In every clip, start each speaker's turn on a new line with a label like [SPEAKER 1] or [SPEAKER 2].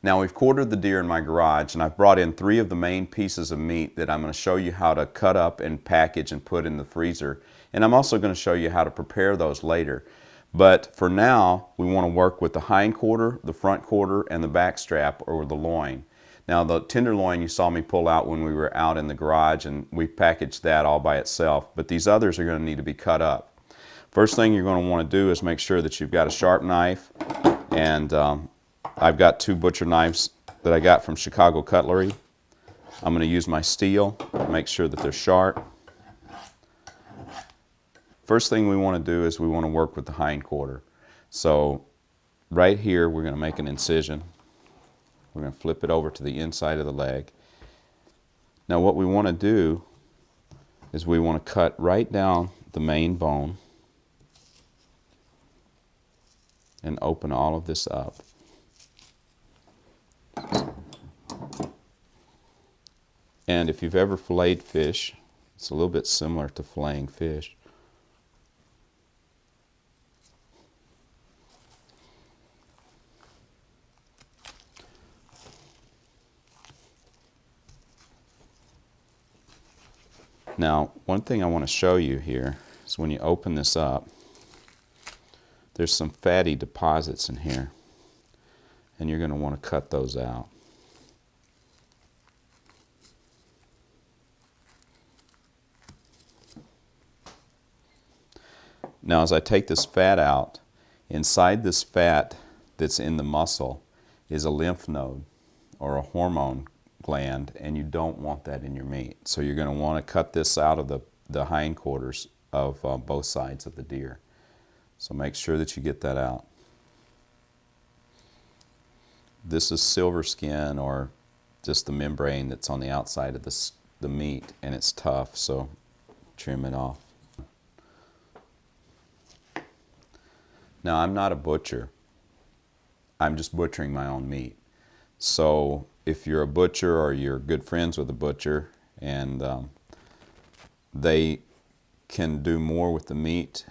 [SPEAKER 1] Now we've quartered the deer in my garage, and I've brought in 3 of the main pieces of meat that I'm going to show you how to cut up and package and put in the freezer. And I'm also going to show you how to prepare those later. But for now, we want to work with the hind quarter, the front quarter, and the back strap, or the loin. Now the tenderloin you saw me pull out when we were out in the garage, and we packaged that all by itself. But these others are going to need to be cut up. First thing you're going to want to do is make sure that you've got a sharp knife, and I've got 2 butcher knives that I got from Chicago Cutlery. I'm going to use my steel, make sure that they're sharp. First thing we want to do is we want to work with the hind quarter. So right here we're going to make an incision. We're going to flip it over to the inside of the leg. Now what we want to do is we want to cut right down the main bone and open all of this up. And if you've ever filleted fish, it's a little bit similar to filleting fish. Now, one thing I want to show you here is when you open this up, there's some fatty deposits in here, and you're going to want to cut those out. Now as I take this fat out, inside this fat that's in the muscle is a lymph node or a hormone gland, and you don't want that in your meat. So you're going to want to cut this out of the hindquarters of both sides of the deer. So make sure that you get that out. This is silver skin, or just the membrane that's on the outside of the meat, and it's tough, so trim it off. Now I'm not a butcher. I'm just butchering my own meat. So if you're a butcher or you're good friends with a butcher and they can do more with the meat,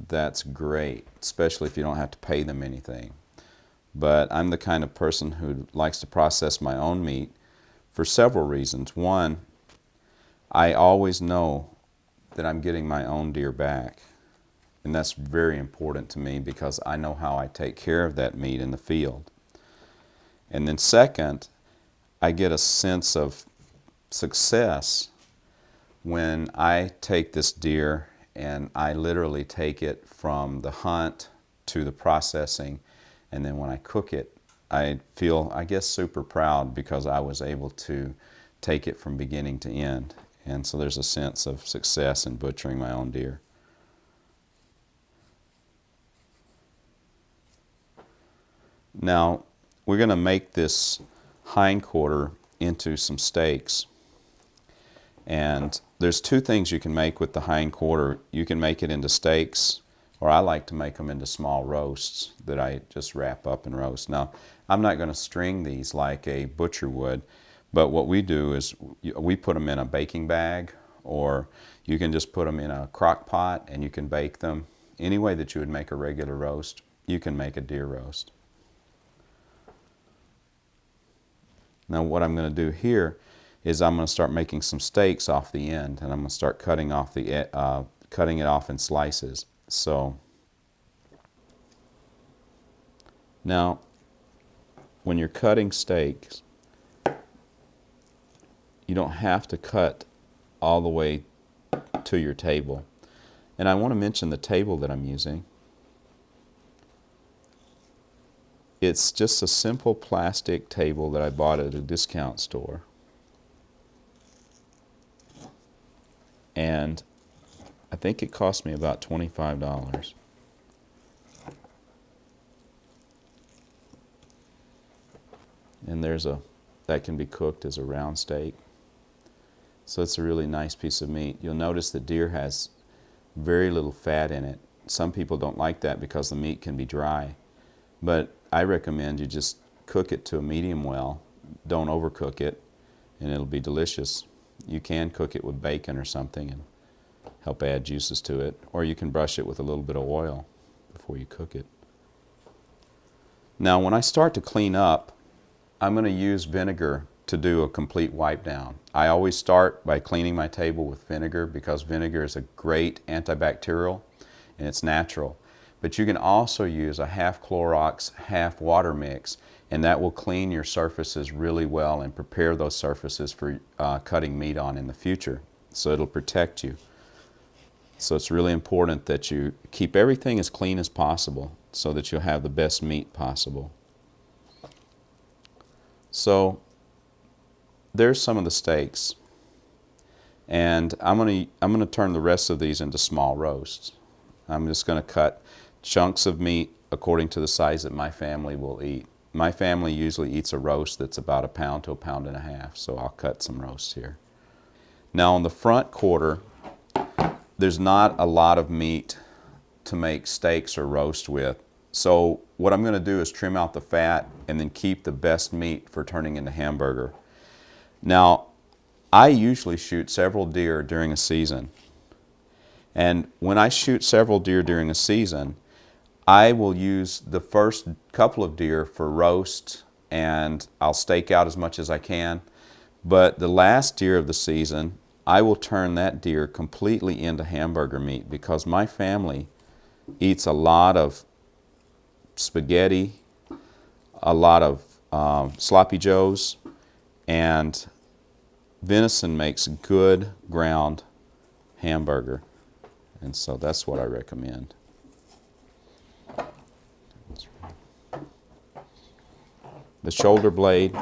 [SPEAKER 1] that's great, especially if you don't have to pay them anything. But I'm the kind of person who likes to process my own meat for several reasons. One, I always know that I'm getting my own deer back. And that's very important to me because I know how I take care of that meat in the field. And then second, I get a sense of success when I take this deer and I literally take it from the hunt to the processing, and then when I cook it, I feel, I guess, super proud because I was able to take it from beginning to end. And so there's a sense of success in butchering my own deer. Now, we're going to make this hindquarter into some steaks. And there's 2 things you can make with the hindquarter. You can make it into steaks, or I like to make them into small roasts that I just wrap up and roast. Now, I'm not going to string these like a butcher would, but what we do is we put them in a baking bag, or you can just put them in a crock pot and you can bake them. Any way that you would make a regular roast, you can make a deer roast. Now what I'm going to do here is I'm going to start making some steaks off the end, and I'm going to start cutting off cutting it off in slices. So now when you're cutting steaks, you don't have to cut all the way to your table. And I want to mention the table that I'm using. It's just a simple plastic table that I bought at a discount store. And I think it cost me about $25. And that can be cooked as a round steak. So it's a really nice piece of meat. You'll notice the deer has very little fat in it. Some people don't like that because the meat can be dry. But I recommend you just cook it to a medium well. Don't overcook it, and it'll be delicious. You can cook it with bacon or something and help add juices to it, or you can brush it with a little bit of oil before you cook it. Now when I start to clean up, I'm going to use vinegar to do a complete wipe down. I always start by cleaning my table with vinegar because vinegar is a great antibacterial and it's natural. But you can also use a half Clorox, half water mix, and that will clean your surfaces really well and prepare those surfaces for cutting meat on in the future. So it'll protect you. So it's really important that you keep everything as clean as possible so that you'll have the best meat possible. So there's some of the steaks, and I'm going to turn the rest of these into small roasts. I'm just going to cut chunks of meat according to the size that my family will eat. My family usually eats a roast that's about 1 pound to 1.5 pounds, so I'll cut some roasts here. Now on the front quarter, there's not a lot of meat to make steaks or roast with. So what I'm going to do is trim out the fat and then keep the best meat for turning into hamburger. Now, I usually shoot several deer during a season. And when I shoot several deer during a season, I will use the first couple of deer for roast, and I'll stake out as much as I can. But the last deer of the season, I will turn that deer completely into hamburger meat because my family eats a lot of spaghetti, a lot of sloppy joes, and venison makes good ground hamburger, and so that's what I recommend. The shoulder blade,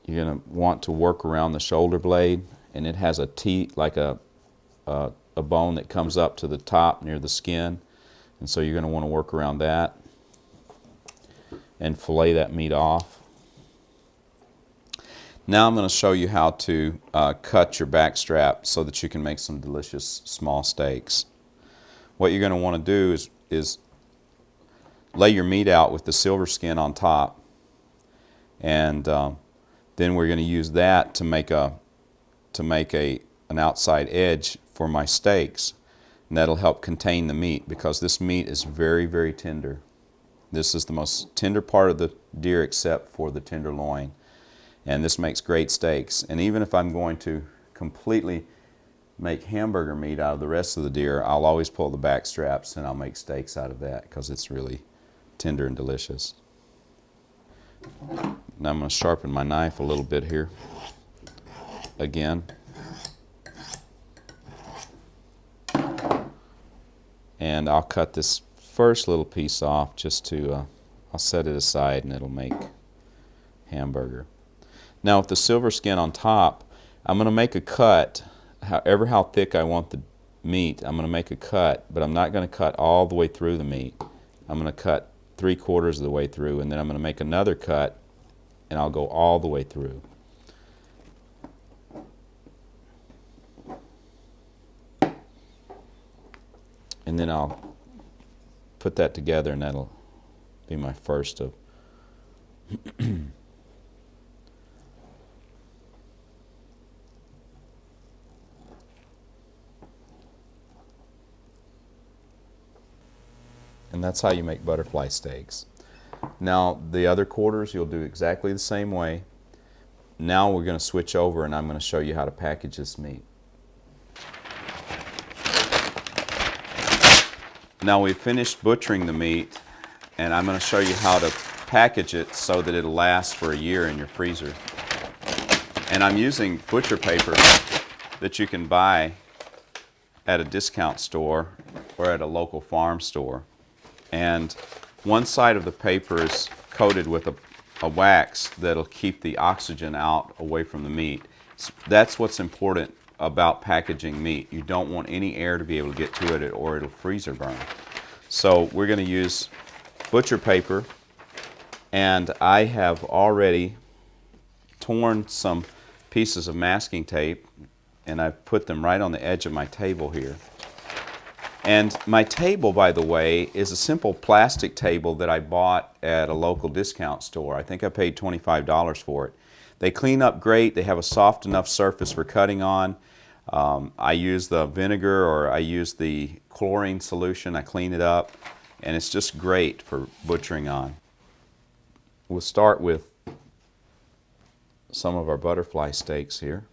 [SPEAKER 1] you're going to want to work around the shoulder blade, and it has a teeth like a bone that comes up to the top near the skin, and so you're going to want to work around that and fillet that meat off. Now I'm going to show you how to cut your back strap so that you can make some delicious small steaks. What you're going to want to do is lay your meat out with the silver skin on top, and then we're going to use that to make an outside edge for my steaks, and that'll help contain the meat because this meat is very, very tender. This is the most tender part of the deer except for the tenderloin, and this makes great steaks. And even if I'm going to completely make hamburger meat out of the rest of the deer, I'll always pull the back straps and I'll make steaks out of that because it's really tender and delicious. Now I'm going to sharpen my knife a little bit here again. And I'll cut this first little piece off just to, I'll set it aside and it'll make hamburger. Now with the silver skin on top, I'm going to make a cut, how thick I want the meat. I'm going to make a cut, but I'm not going to cut all the way through the meat. I'm going to cut 3/4 of the way through, and then I'm going to make another cut, and I'll go all the way through. And then I'll put that together, and that'll be my first of and that's how you make butterfly steaks. Now the other quarters you'll do exactly the same way. Now we're going to switch over and I'm going to show you how to package this meat. Now we've finished butchering the meat, and I'm going to show you how to package it so that it'll last for a year in your freezer. And I'm using butcher paper that you can buy at a discount store or at a local farm store. And one side of the paper is coated with a wax that'll keep the oxygen out away from the meat. That's what's important about packaging meat. You don't want any air to be able to get to it or it'll freeze or burn. So we're going to use butcher paper, and I have already torn some pieces of masking tape and I've put them right on the edge of my table here. And my table, by the way, is a simple plastic table that I bought at a local discount store. I think I paid $25 for it. They clean up great. They have a soft enough surface for cutting on. I use the vinegar, or I use the chlorine solution. I clean it up, and it's just great for butchering on. we'll start with some of our butterfly steaks here.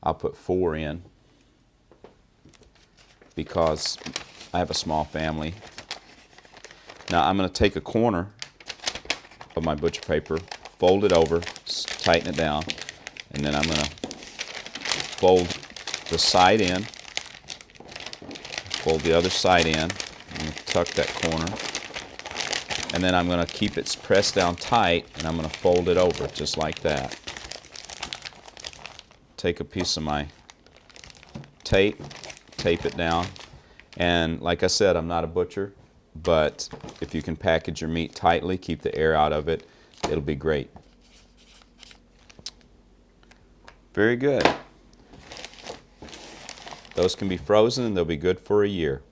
[SPEAKER 1] I'll put 4 in because I have a small family. Now I'm going to take a corner of my butcher paper, fold it over, tighten it down, and then I'm going to fold the side in, fold the other side in, and tuck that corner, and then I'm going to keep it pressed down tight, and I'm going to fold it over just like that. Take a piece of my tape it down, and like I said, I'm not a butcher, but if you can package your meat tightly, keep the air out of it, it'll be great. Very good. Those can be frozen and they'll be good for a year.